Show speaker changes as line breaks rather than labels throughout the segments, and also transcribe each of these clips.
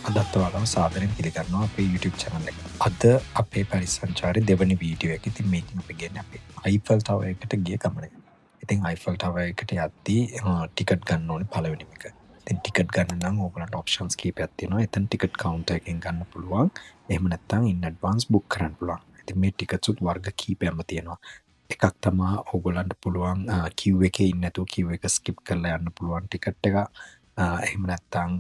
අදත් ඔයාලව සාදරයෙන් පිළිගන්නවා අපේ YouTube channel එකට. අද අපේ පරිසංචාරයේ දෙවැනි වීඩියෝ එක. ඉතින් මේකෙන් අපි ගන්නේ අපේ Eiffel Tower එකට ගිය ගමන. ඉතින් Eiffel Tower එකට යද්දී ටිකට් ගන්න ඕනේ පළවෙනිම එක. ඉතින් ටිකට් ගන්න නම් ඕගලන්ට ඔප්ෂන්ස් කීපයක් තියෙනවා. එතන ටිකට් කවුන්ටර් එකෙන් ගන්න පුළුවන්. එහෙම නැත්නම් in advance book කරන්න පුළුවන්. ඉතින් මේ ටිකට්ස් උත් වර්ග කීපයක්ම තියෙනවා. එකක් තමා ඕගොල්ලන්ට පුළුවන් queue එකේ ඉන්නේ නැතුව queue එක skip කරලා යන්න පුළුවන් ටිකට් එක. එහෙම නැත්නම්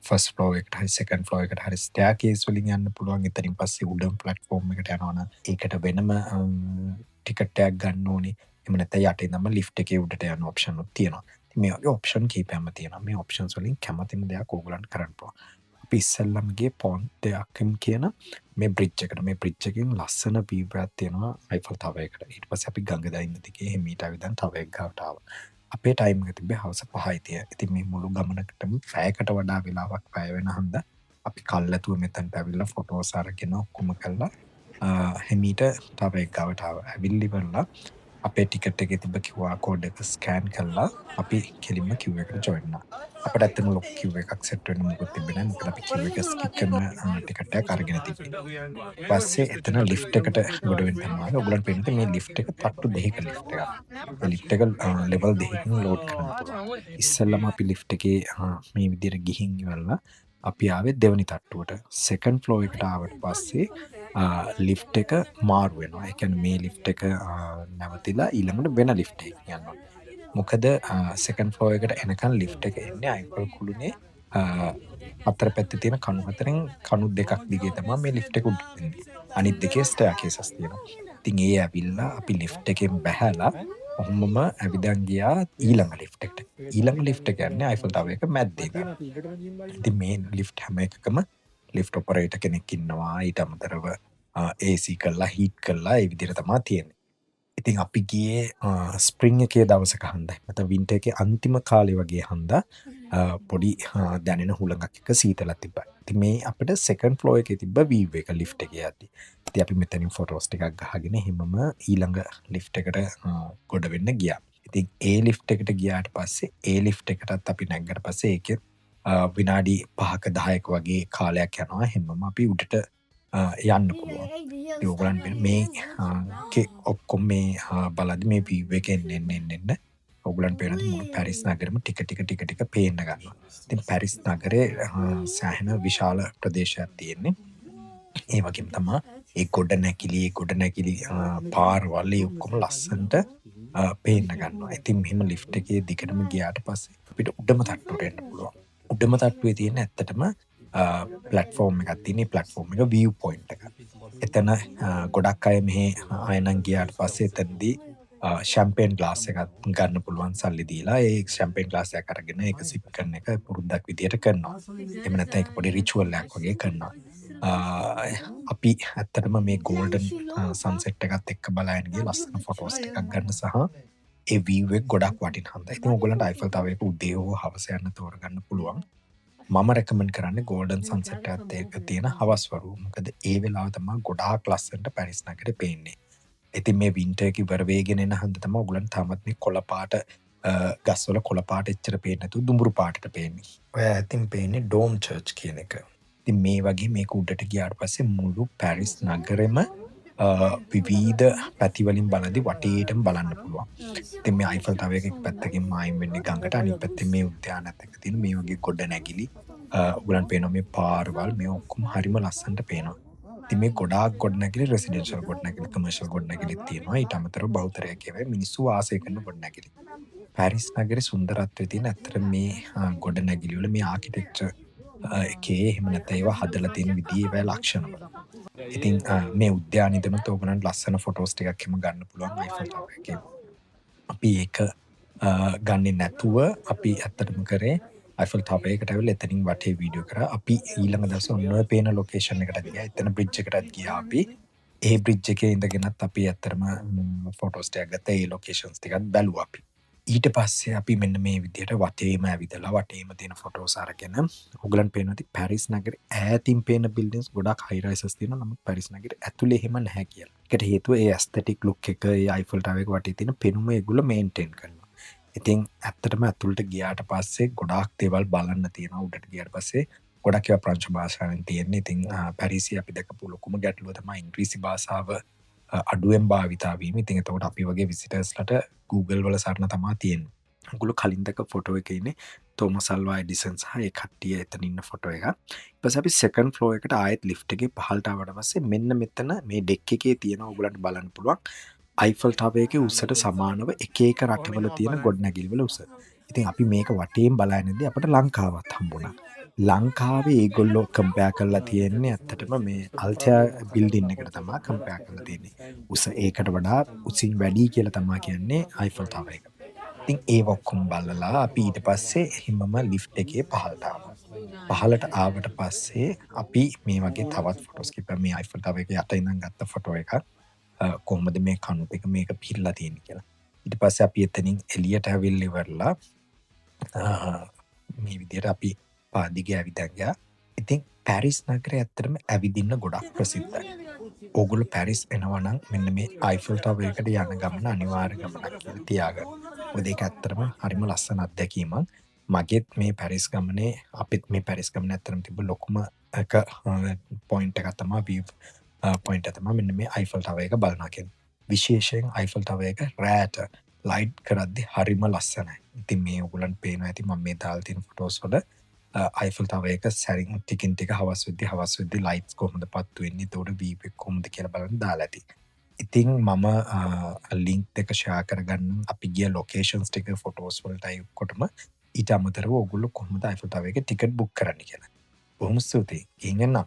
ෆස්ට් ෆ්ලෝර් එකට හරි සෙකන්ඩ් ෆ්ලෝර් එකට හරි ස්ටෙයාකේස් වලින් යන්න පුළුවන්. එතනින් පස්සේ උඩම ප්ලැට්ෆෝම් එකට යනවා නම් ඒකට වෙනම ටිකට් එකක් ගන්න ඕනේ. එහෙම නැත්නම් යට ඉඳන්ම ලිෆ්ට් එකේ උඩට යන ඔප්ෂන් උත් තියෙනවා. ඉතින් මේ වගේ ඔප්ෂන් කීපයක්ම තියෙනවා. මේ ඔප්ෂන්ස් වලින් කැමතිම දෙයක් ඕගොල්ලන්ට කරන්න පුළුවන්. අපි ඉස්සෙල්ලම ගියේ පොන්ට් දෙකකින් කියන මේ බ්‍රිජ් එකට. මේ බ්‍රිජ් එකෙන් ලස්සන view එකක් තියෙනවා Eiffel Tower එකට. ඊට පස්සේ අපි ගඟ දකින්න දිගේ හිමීට ඇවිදන් tower එක ගාවට ආවා. අපේ ටයිම් එක තිබ්බේ හවස 5:30. ඉතින් මේ මුළු ගමනකටම පැයකට වඩා වෙලාවක් වැය වෙන හන්ද අපි කල්ැතුව මෙතනට ඇවිල්ලා ෆොටෝස් අරගෙන ඔක්කොම කළා. හිමීට tower එක ගාවට ආවා. ඇවිල්ලි ඉවරලා අපේ ටිකට් එකේ තිබ්බ QR code එක ස්කෑන් කළා. අපි කෙලින්ම queue එකට join වුණා. අපිට ඇත්තටම ලොකු queue එකක් set වෙන්න මොකුත් තිබ්බේ නැහැ. මොකද අපි queue එක skip කරන ටිකට් එකක් අරගෙන තිබ්බේ. පස්සේ එතන ලිෆ්ට් එකට ගොඩ වෙන්න තමයි. ඔයගොල්ලන්ට පේන්නේ මේ ලිෆ්ට් එක තට්ටු දෙකක ලිෆ්ට් එකක්. මේ ලිෆ්ට් එක ලෙවල් දෙකකින් ලෝඩ් කරන්න පුළුවන්. ඉස්සෙල්ලාම අපි ලිෆ්ට් එකේ මේ විදිහට ගිහින් ඉවරලා අපි ආවේ දෙවනි තට්ටුවට. සෙකන්ඩ් ෆ්ලෝර් එකට ආවට පස්සේ ලිෆ්ට් එක මාරු වෙනවා. ඒ කියන්නේ මේ ලිෆ්ට් එක නැවතිලා ඊළඟට වෙන ලිෆ්ට් එකකින් යනවා. මොකද සෙකන්ඩ් ෆ්ලෝර් එකට එනකන් ලිෆ්ට් එක එන්නේ අයිෆල් කුළුණේ හතර පැත්තේ තියෙන කණු හතරෙන් කණු දෙකක් දිගේ තමයි මේ ලිෆ්ට් එක උඩට එන්නේ. අනිත් දෙකේ ස්ටෙයාකේසස් තියෙනවා. ඉතින් ඒ ඇවිල්ලා අපි ලිෆ්ට් එකෙන් බැහැලා ඔහොමම ඇවිදන් ගියා ඊළඟ ලිෆ්ට් එකට. ඊළඟ ලිෆ්ට් එක යන්නේ අයිෆල් ටවර් එක මැද්දේ ඉඳන්. ඉතින් මේ ලිෆ්ට් හැම එකකම ලිෆ්ට් ඔපරේටර් කෙනෙක් ඉන්නවා. ඊට අමතරව AC කරලා හීට් කරලා ඒ විදිහට තමයි තියෙන්නේ. ඉතින් අපි ගියේ ස්ප්‍රිං එකේ දවසක හන්දයි. නැත්නම් වින්ටර් එකේ අන්තිම කාලේ වගේ හන්දා පොඩි දැනෙන හුළඟක් එක සීතලක් තිබ්බා. ඉතින් මේ අපිට සෙකන්ඩ් ෆ්ලෝර් එකේ තිබ්බ වීව් එක ලිෆ්ට් එකේ යද්දි. ඉතින් අපි මෙතනින් ෆොටෝස් ටිකක් ගහගෙන හිමම ඊළඟ ලිෆ්ට් එකට ගොඩ වෙන්න ගියා. ඉතින් ඒ ලිෆ්ට් එකට ගියාට පස්සේ ඒ ලිෆ්ට් එකටත් අපි නැග්ගට පස්සේ ඒකේ විනාඩි 5ක 10ක වගේ කාලයක් යනවා. හිමම අපි උඩට යන්න පුළුවන්. ඉතින් ඕගොල්ලන් මේ ඔක්කොම මේ බලද්දි මේ වීව් එකෙන් එන්න ඔයගොල්ලන්ට පේනද මුළු පැරිස් නගරෙම ටික පේන්න ගන්නවා. ඉතින් පැරිස් නගරේ සෑහෙන විශාල ප්‍රදේශයක් තියෙන්නේ. ඒ වගේම තමයි ඒ ගොඩනැගිලි පාරවල් ඒ ඔක්කොම ලස්සනට පේන්න ගන්නවා. ඉතින් මෙහෙම ලිෆ්ට් එකේ දිගටම ගියාට පස්සේ අපිට උඩම තට්ටුවට එන්න පුළුවන්. උඩම තට්ටුවේ තියෙන ඇත්තටම ප්ලැට්ෆෝම් එකක් තියෙන. ඒ ප්ලැට්ෆෝම් එක view point එක. එතන ගොඩක් අය මෙහෙ ආයෙනම් ගියාට පස්සේ එතනදී ෂැම්පේන් ග්ලාස් එකක් ගන්න පුළුවන් සල්ලි දීලා ඒ ෂැම්පේන් ග්ලාස් එකක් අරගෙන ඒක සිප් කරන එක පුරුද්දක් විදියට කරනවා. එහෙම නැත්නම් ඒක පොඩි රිචුවල් එකක් වගේ කරනවා. අපි ඇත්තටම මේ ගෝල්ඩන් සන්සෙට් එකත් එක්ක බලාගෙන ගිය ලස්සන ෆොටෝස් ටිකක් ගන්න සහ ඒ view එක ගොඩක් වටින හන්දා. ඉතින් ඕගොල්ලන්ට Eiffel Tower එක උදේ හෝ හවස යන්න තෝරගන්න පුළුවන්. මම රෙකමන්ඩ් කරන්නේ ගෝල්ඩන් සන්සෙට් එකත් එක්ක තියෙන හවස් වරුව. මොකද ඒ වෙලාව තමයි ගොඩාක් ලස්සනට පැරිස් නගරේ පේන්නේ. ඉතින් මේ වින්ටර් එක ඉවර වෙගෙන එන හන්ද තමයි ඔයගොල්ලන් තාමත් මේ කොළ පාට ගස්වල කොළ පාට එච්චර පේන්නේ නැතුව දුඹුරු පාටට පේන්නේ. ඔය ඇතින් පේන්නේ ඩෝම් චර්ච් කියන එක. ඉතින් මේ වගේ මේක උඩට ගියාට පස්සේ මුළු පැරිස් නගරෙම විවිධ පැති වලින් බලද්දි වටේටම බලන්න පුළුවන්. ඉතින් මේ Eiffel Tower එක පැත්තකින් මායිම් වෙන්නේ ගඟට, අනිත් පැත්තේ මේ උද්‍යානයත් එක්ක තියෙන මේ වගේ ගොඩනැගිලි ඔයගොල්ලන් පේනවා මේ පාරවල් මේ ඔක්කොම හරිම ලස්සනට පේනවා. ඉතින් මේ ගොඩාක් ගොඩනැගිලි රෙසිඩෙන්ෂල් ගොඩනැගිලි කමර්ෂල් ගොඩනැගිලිත් තියෙනවා. ඊට අමතරව බහුතරයක් ඒවා මිනිස්සු වාසය කරන ගොඩනැගිලි. පැරිස් නගරේ සුන්දරත්වයේ තියෙන ඇත්තට මේ ගොඩනැගිලි වල මේ ආකිටෙක්චර් එකේ එහෙම නැත්නම් ඒවා හදලා තියෙන විදිහේ ඒවා ලක්ෂණවල. ඉතින් මේ උද්‍යානෙදමත් ඕගොල්ලන්ට ලස්සන ෆොටෝස් ටිකක් එහෙම ගන්න පුළුවන් Eiffel Tower එකේ. අපි ඒක ගන්නේ නැතුව අපි ඇත්තටම කරේ Eiffel Tower එකට ඇවිල්ලා එතනින් වටේ වීඩියෝ කරා. අපි ඊළඟ දවසේ ඔන්න ඔය පේන ලොකේෂන් එකට ගියා. එතන බ්‍රිජ් එකටත් ගියා අපි. ඒ බ්‍රිජ් එකේ ඉඳගෙනත් අපි ඇත්තටම ෆොටෝස් ටිකක් ගත්තා. ඒ ලොකේෂන්ස් ටිකත් බැලුවා අපි. ඊට පස්සේ අපි මෙන්න මේ විදිහට වටේම ඇවිදලා වටේම තියෙන ෆොටෝස් අරගෙන ඔයගලන්ට පේනවා ඇති පැරිස් නගරේ ඈතින් පේන බිල්ඩින්ග්ස් ගොඩක් හයි රයිසස් තියෙනවා. නමුත් පැරිස් නගරේ ඇතුලේ එහෙම නැහැ කියලා. ඒකට හේතුව ඒ ඇස්තටික් ලුක් එක ඒ Eiffel Tower එක වටේ තියෙන පෙනුම ඒගොල්ලෝ මේන්ටේන් කරනවා. ඉතින් ඇත්තටම ඇතුළට ගියාට පස්සේ ගොඩාක් දේවල් බලන්න තියෙනවා. උඩට ගියාට පස්සේ ගොඩක් ඒවා ප්‍රංශ භාෂාවෙන් තියෙන්නේ. ඉතින් පැරිසියේ අපි දැකපු ලොකුම ගැටලුව තමයි ඉංග්‍රීසි භාෂාව අඩුවෙන් භාවිතා වීම. ඉතින් එතකොට අපි වගේ විසිටර්ස්ලට Google වල සරණ තමා තියෙන්නේ. ඔගොල්ලෝ කලින් දැක ෆොටෝ එකේ ඉන්නේ තෝමස් අල්වා එඩිසන් සහ ඒ කට්ටිය එතන ඉන්න ෆොටෝ එක. ඊට පස්සේ අපි සෙකන්ඩ් ෆ්ලෝර් එකට ආයෙත් ලිෆ්ට් එකේ පහළට ආවට පස්සේ මෙන්න මෙතන මේ ඩෙක් එකේ තියෙන ඔයගලන්ට බලන්න පුළුවන් අයිෆල් ටවර් එකේ උසට සමානව එක එක රටවල තියෙන ගොඩනැගිලි වල උස. ඉතින් අපි මේක වටේම බලනදී අපිට ලංකාවත් හම්බුණා. ලංකාවේ ඒගොල්ලෝ කම්පෙයාර් කරලා තියෙන්නේ ඇත්තටම මේ අල්ටියා බිල්ඩින් එකට තමයි කම්පෙයාර් කරලා තියෙන්නේ. උස ඒකට වඩා උසින් වැඩි කියලා තමයි කියන්නේ අයිෆල් ටවර් එක. ඉතින් ඒ ඔක්කොම බලලා අපි ඊට පස්සේ හිමම ලිෆ්ට් එකේ පහළට ආවා. පහළට ආවට පස්සේ අපි මේ වගේ තවත් ෆොටෝස් කිප්පා මේ අයිෆල් ටවර් එක යට ඉඳන් ගත්ත ෆොටෝ එකක්. කොහොමද මේ කණු දෙක මේක පිරලා තියෙන්නේ කියලා. ඊට පස්සේ අපි එතනින් එළියට ඇවිල්ලා ඉවරලා මේ විදිහට අපි පාදිගේ ඇවිදන් ගියා. ඉතින් පැරිස් නගරය ඇත්තටම ඇවිදින්න ගොඩක් ප්‍රසිද්ධයි. ඕගොල්ලෝ පැරිස් එනවා නම් මෙන්න මේ අයිෆල් ටවර් එකට යන ගමන අනිවාර්ය ගමනක් කියලා තියාගන්න. මොකද ඒක ඇත්තටම හරිම ලස්සන අත්දැකීමක්. මගෙත් මේ පැරිස් ගමනේ අපිත් මේ පැරිස් ගමනේ ඇත්තටම තිබ්බ ලොකුම එක පොයින්ට් එකක් තමයි view පොයින්ට් එක තමයි මෙන්න මේ අයිෆල් ටවර් එක බලනවා කියන්නේ. විශේෂයෙන් අයිෆල් ටවර් එක රෑට ලයිට් කරද්දි හරිම ලස්සනයි. ඉතින් මේ ඔයගොල්ලන්ට පේනවා ඇති මම මේ දාලා තියෙන ෆොටෝස් වල අයිෆල් ටවර් එක සැරින් ටිකින් ටික හවස් වෙද්දි ලයිට්ස් කොහොමද පත්තු වෙන්නේ, ඒතකොට වීව් එක කොහොමද කියලා බලන්න දාලා ඇති. ඉතින් මම ලින්ක් දෙක ෂෙයා කරගන්නම් අපි ගිය ලොකේෂන්ස් ටික ෆොටෝස් වලටයි ඔක්කොටම. ඊට අමතරව ඔයගොල්ලෝ කොහොමද අයිෆල් ටවර් එකේ ටිකට් බුක් කරන්න කියලා. බොහොම ස්තුතියි. ගිහින් එන්න.